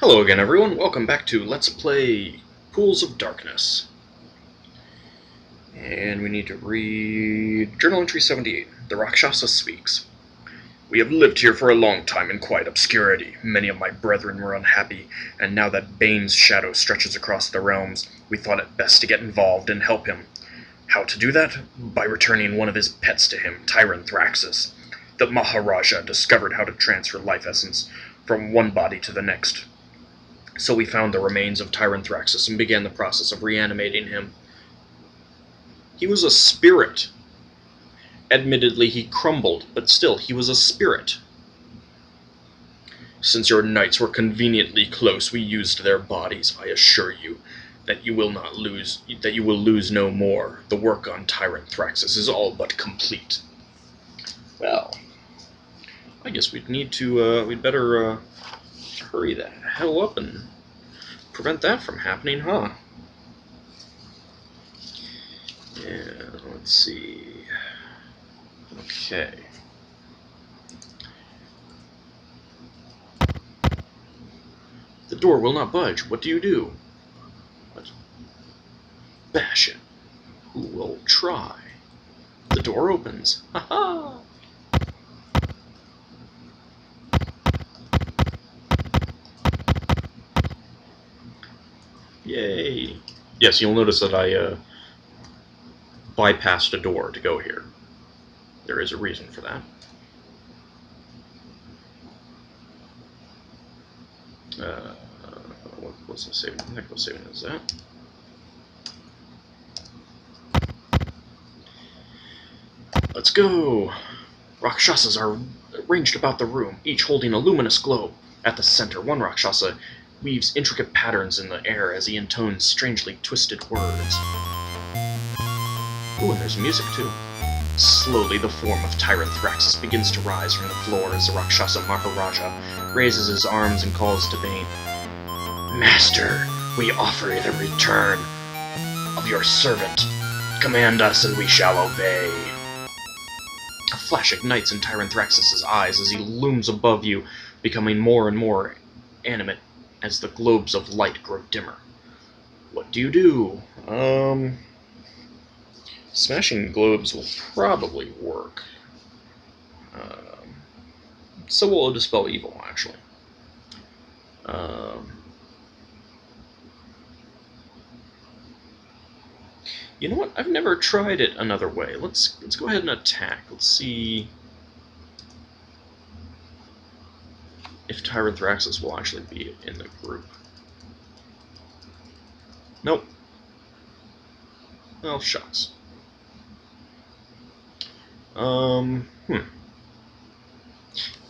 Hello again, everyone. Welcome back to Let's Play Pools of Darkness. And we need to read Journal Entry 78. The Rakshasa speaks. We have lived here for a long time in quiet obscurity. Many of my brethren were unhappy, and now that Bane's shadow stretches across the realms, we thought it best to get involved and help him. How to do that? By returning one of his pets to him, Tyranthraxus. The Maharaja discovered how to transfer life essence from one body to the next. So we found the remains of Tyranthraxus and began the process of reanimating him. He was a spirit. Admittedly, he crumbled, but still, he was a spirit. Since your knights were conveniently close, we used their bodies. I assure you that you will lose no more. The work on Tyranthraxus is all but complete. Well, I guess we'd better hurry the hell up and prevent that from happening, huh? Yeah, let's see. Okay. The door will not budge. What do you do? What? Bash it. Who will try? The door opens. Ha-ha! Yay! Yes, you'll notice that I bypassed a door to go here. There is a reason for that. What's the saving? What the heck was saving is that? Let's go! Rakshasas are ranged about the room, each holding a luminous globe. At the center, one Rakshasa weaves intricate patterns in the air as he intones strangely twisted words. Ooh, and there's music too. Slowly, the form of Tyranthraxus begins to rise from the floor as the Rakshasa Maharaja raises his arms and calls to Bane. Master, we offer the return of your servant. Command us and we shall obey. A flash ignites in Tyranthraxus' eyes as he looms above you, becoming more and more animate as the globes of light grow dimmer. What do you do? Smashing globes will probably work. So will dispel evil, actually. You know what? I've never tried it another way. Let's go ahead and attack. Let's see if Tyranthraxus will actually be in the group. Nope. Well, shucks.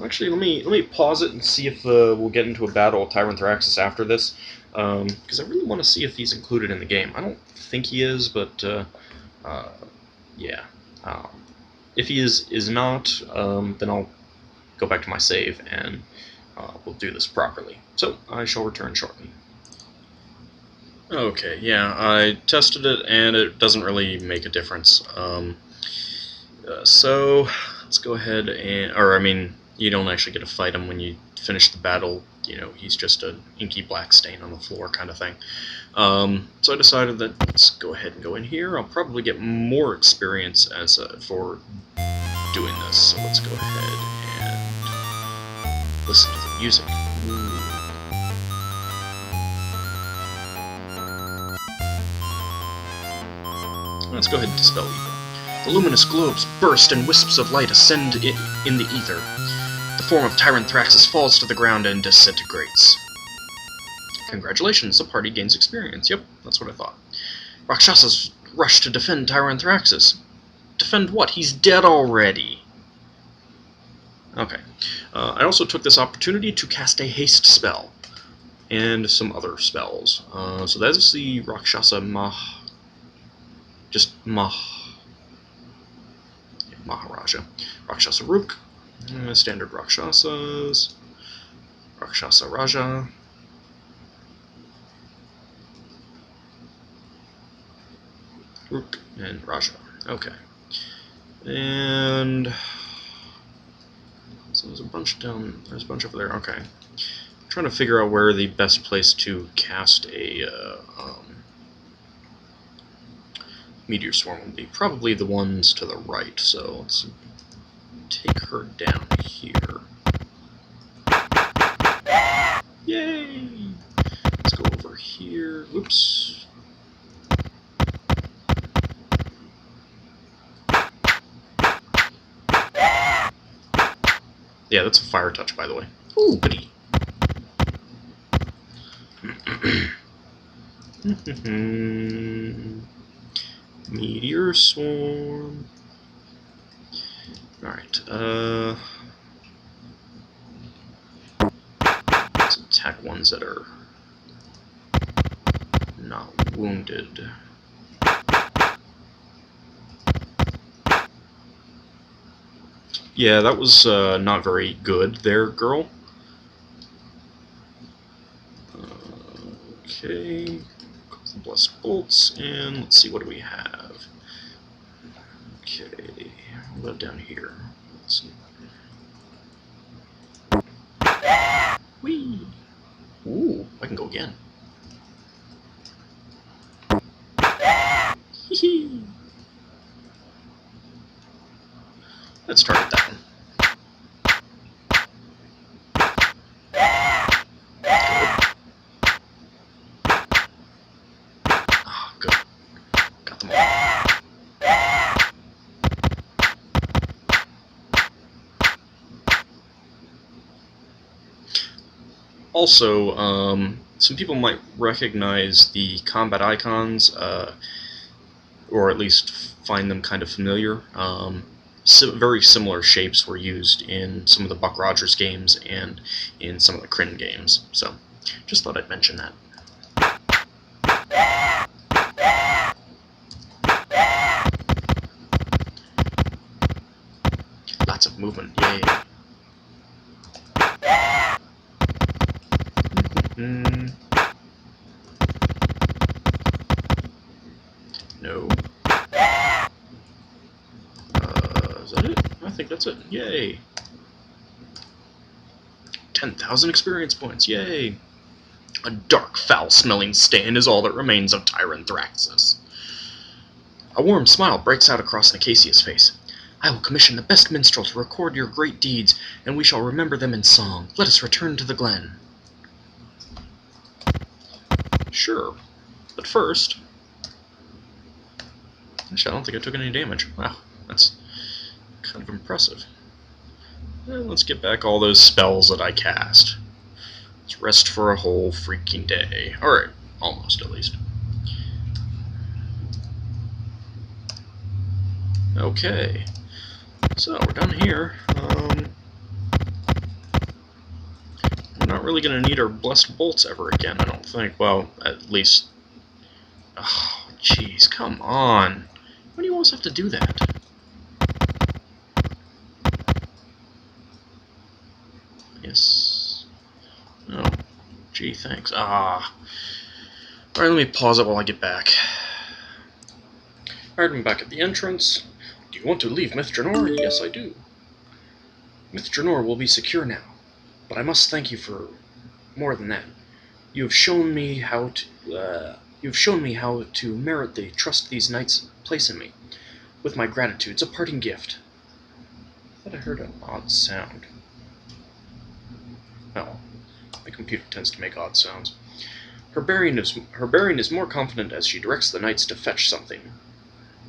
Actually, let me pause it and see if we'll get into a battle with Tyranthraxus after this, because I really want to see if he's included in the game. I don't think he is, but yeah. If he is not, then I'll go back to my save and we'll do this properly. So I shall return shortly. Okay, yeah, I tested it and it doesn't really make a difference. So let's go ahead and, you don't actually get to fight him when you finish the battle. You know, he's just an inky black stain on the floor kind of thing. So I decided that let's go ahead and go in here. I'll probably get more experience for doing this. So let's go ahead and listen to the music. Let's go ahead and dispel evil. The luminous globes burst and wisps of light ascend in the ether. The form of Tyranthraxus falls to the ground and disintegrates. Congratulations, the party gains experience. Yep, that's what I thought. Rakshasas rush to defend Tyranthraxus. Defend what? He's dead already. Okay. I also took this opportunity to cast a haste spell. And some other spells. So that's the Rakshasa Maharaja. Rakshasa Rook. Standard Rakshasas. Rakshasa Raja. Rook and Raja. Okay. And so there's a bunch over there. Okay. trying to figure out where the best place to cast a meteor swarm would be. Probably the ones to the right, so let's take her down here. Yay! Let's go over here. Whoops. Yeah, that's a fire touch, by the way. Ooh, goody. Meteor swarm. Alright, let's attack ones that are not wounded. Yeah, that was not very good there, girl. Okay, the blessed bolts, and let's see, what do we have? Okay, what about down here? Let's see. Whee! Ooh, I can go again. Hee-hee! Let's target that one. Good. Got them all. Also, some people might recognize the combat icons, or at least find them kind of familiar. Very similar shapes were used in some of the Buck Rogers games and in some of the Kryn games, so just thought I'd mention that. Lots of movement, yay. No. Is that it? I think that's it. Yay. 10,000 experience points, yay. A dark, foul-smelling stain is all that remains of Tyranthraxus. A warm smile breaks out across Nicasia's face. I will commission the best minstrel to record your great deeds, and we shall remember them in song. Let us return to the glen. Sure, but first... Actually, I don't think I took any damage. Wow, that's kind of impressive. And let's get back all those spells that I cast. Let's rest for a whole freaking day. Alright, almost at least. Okay, so we're done here. We're not really going to need our blessed bolts ever again, I don't think. Well, at least... Oh, jeez, come on. Why do you always have to do that? Yes. Oh, gee, thanks. Ah. Alright, let me pause it while I get back. Alright, I'm back at the entrance. Do you want to leave Myth-Drannor? Yes, I do. Myth-Drannor will be secure now, but I must thank you for more than that. You have shown me how to merit the trust these knights place in me. With my gratitude's a parting gift. I thought I heard an odd sound. Oh, my computer tends to make odd sounds. Her bearing is more confident as she directs the knights to fetch something.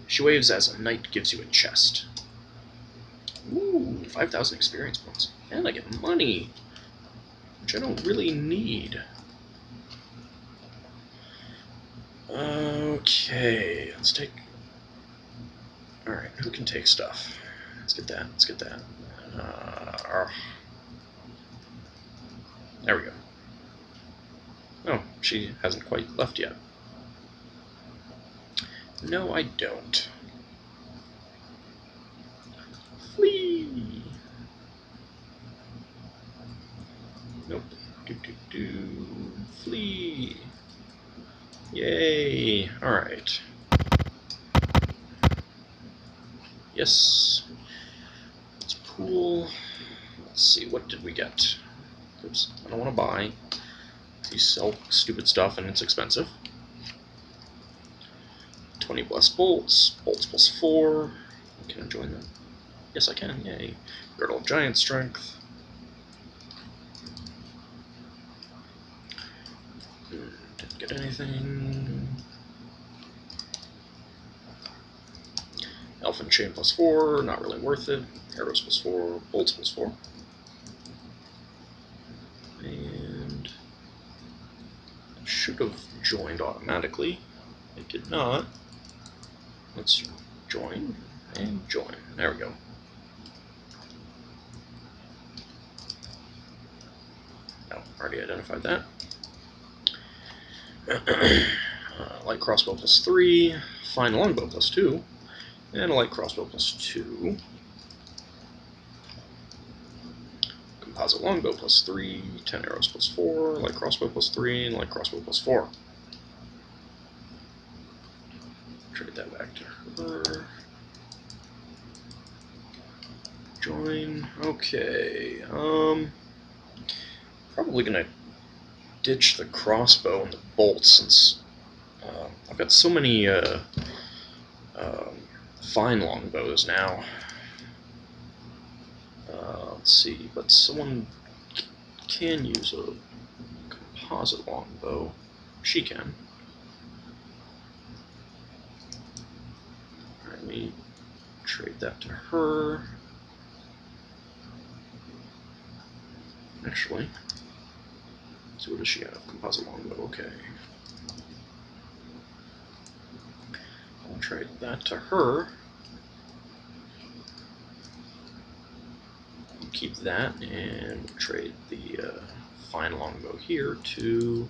She waves as a knight gives you a chest. Ooh, 5,000 experience points. And I get money, which I don't really need. Okay, let's take... Alright, who can take stuff? Let's get that, let's get that. There we go. Oh, she hasn't quite left yet. No, I don't. Flee! Nope. Flee! Yay! Alright. Yes. Let's pool. Let's see, what did we get? Oops, I don't want to buy. You sell stupid stuff and it's expensive. 20 blessed bolts. Bolts plus 4. Can I join them? Yes, I can. Yay. Girdle of Giant Strength. Didn't get anything. Elfin Chain plus 4. Not really worth it. Arrows plus 4. Bolts plus 4. And I should have joined automatically. It did not. Let's join and join. There we go. Oh, already identified that. Light crossbow plus 3, fine longbow plus 2, and a light crossbow plus 2. Composite longbow plus 3, 10 arrows plus 4, light crossbow plus 3, and light crossbow plus 4. Trade that back to her. Join. Okay. Probably gonna ditch the crossbow and the bolts since I've got so many fine longbows now. Let's see, but someone can use a composite longbow. She can. Alright, let me trade that to her. Actually, so what does she have? Composite longbow, okay. I'll trade that to her. Keep that and trade the fine longbow here to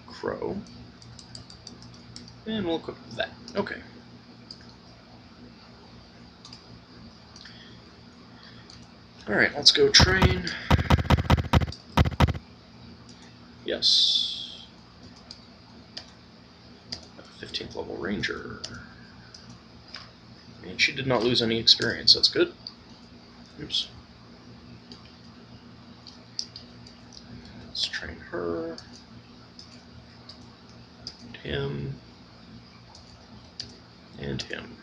Crow. And we'll equip that. Okay. Alright, let's go train. Yes. 15th level ranger. And she did not lose any experience, that's good. Oops. Let's train her. And him. And him.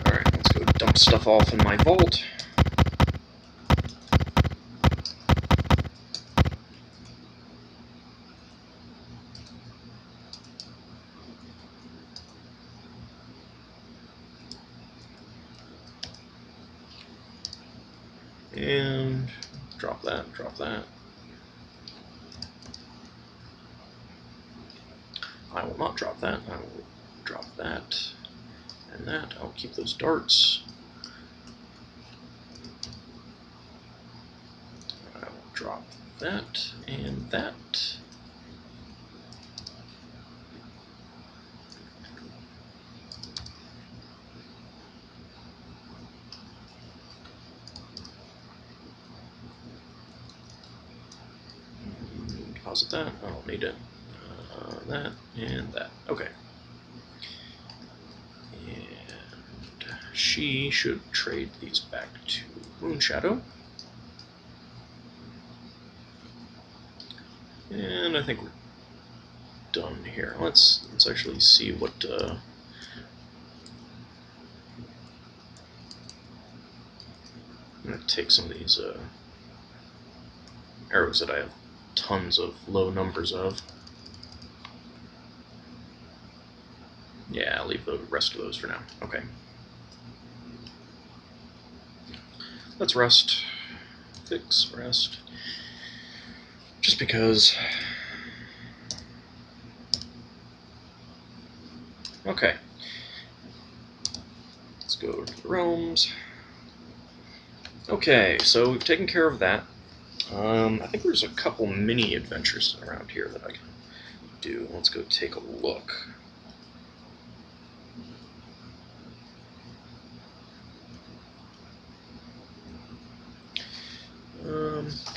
Alright, let's go dump stuff off in my vault. And drop that, drop that. I will not drop that. I will drop that and that. I'll keep those darts. I will drop that and that. Deposit that. I don't need it. That and that. Okay. And she should trade these back to Moonshadow. And I think we're done here. Let's actually see what I'm gonna take some of these arrows that I have tons of low numbers of. Yeah, I'll leave the rest of those for now. Okay. Let's rest. Fix, rest. Just because. Okay. Let's go to the realms. Okay, so we've taken care of that. I think there's a couple mini adventures around here that I can do. Let's go take a look.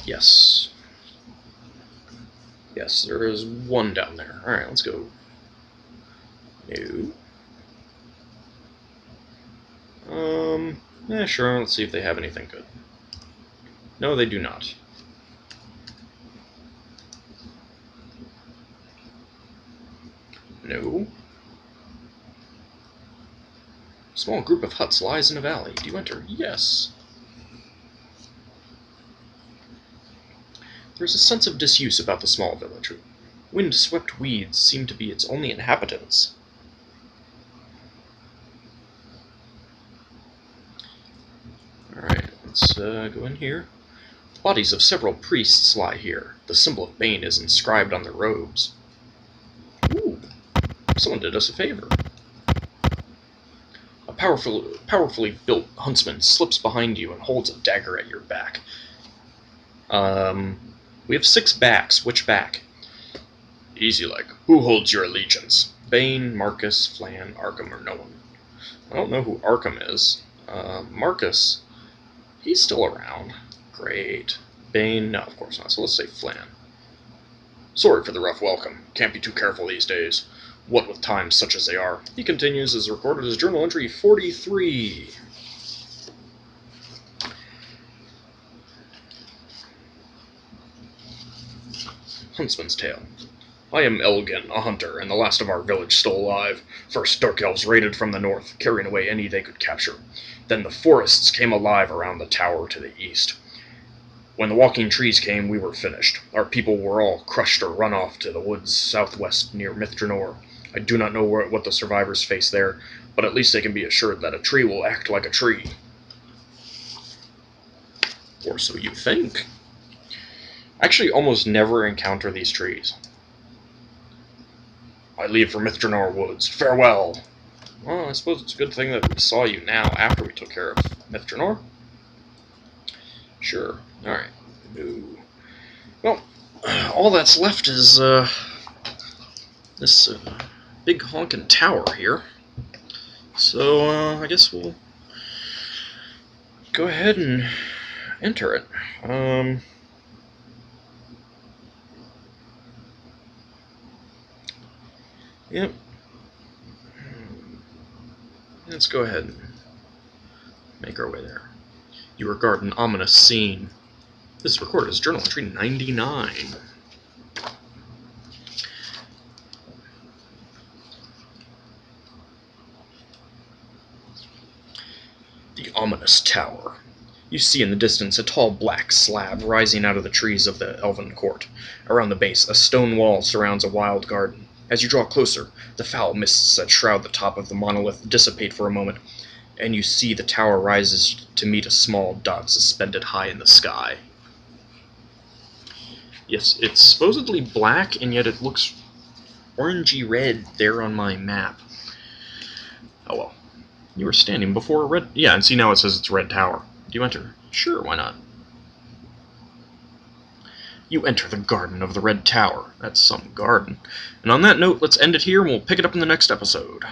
Yes. Yes, Yes, there is one down there. Alright, let's go. No. Yeah, sure, let's see if they have anything good. No, they do not. No. A small group of huts lies in a valley. Do you enter? Yes. There's a sense of disuse about the small village. Wind-swept weeds seem to be its only inhabitants. Alright, let's go in here. The bodies of several priests lie here. The symbol of Bane is inscribed on their robes. Ooh, someone did us a favor. A powerfully built huntsman slips behind you and holds a dagger at your back. We have 6 backs. Which back? Easy like. Who holds your allegiance? Bane, Marcus, Flan, Arkham, or no one? I don't know who Arkham is. Marcus, he's still around. Great. Bane, no, of course not. So let's say Flan. Sorry for the rough welcome. Can't be too careful these days. What with times such as they are. He continues as recorded as journal entry 43. Huntsman's Tale. I am Elgin, a hunter, and the last of our village still alive. First, dark elves raided from the north, carrying away any they could capture. Then the forests came alive around the tower to the east. When the walking trees came, we were finished. Our people were all crushed or run off to the woods southwest near Mithranor. I do not know what the survivors face there, but at least they can be assured that a tree will act like a tree. Or so you think. I actually almost never encounter these trees. I leave for Mithranor Woods. Farewell! Well, I suppose it's a good thing that we saw you now after we took care of Mithranor. Sure. Alright. No. Well, all that's left is this big honkin' tower here. So, I guess we'll go ahead and enter it. Yep. Let's go ahead and make our way there. You regard an ominous scene. This is recorded as journal entry 99. The ominous tower. You see in the distance a tall black slab rising out of the trees of the elven court. Around the base, a stone wall surrounds a wild garden. As you draw closer, the foul mists that shroud the top of the monolith dissipate for a moment, and you see the tower rises to meet a small dot suspended high in the sky. Yes, it's supposedly black, and yet it looks orangey red there on my map. Oh well. You are standing before a red... Yeah, and see now it says it's Red Tower. Do you enter? Sure, why not? You enter the garden of the Red Tower. That's some garden. And on that note, let's end it here, and we'll pick it up in the next episode.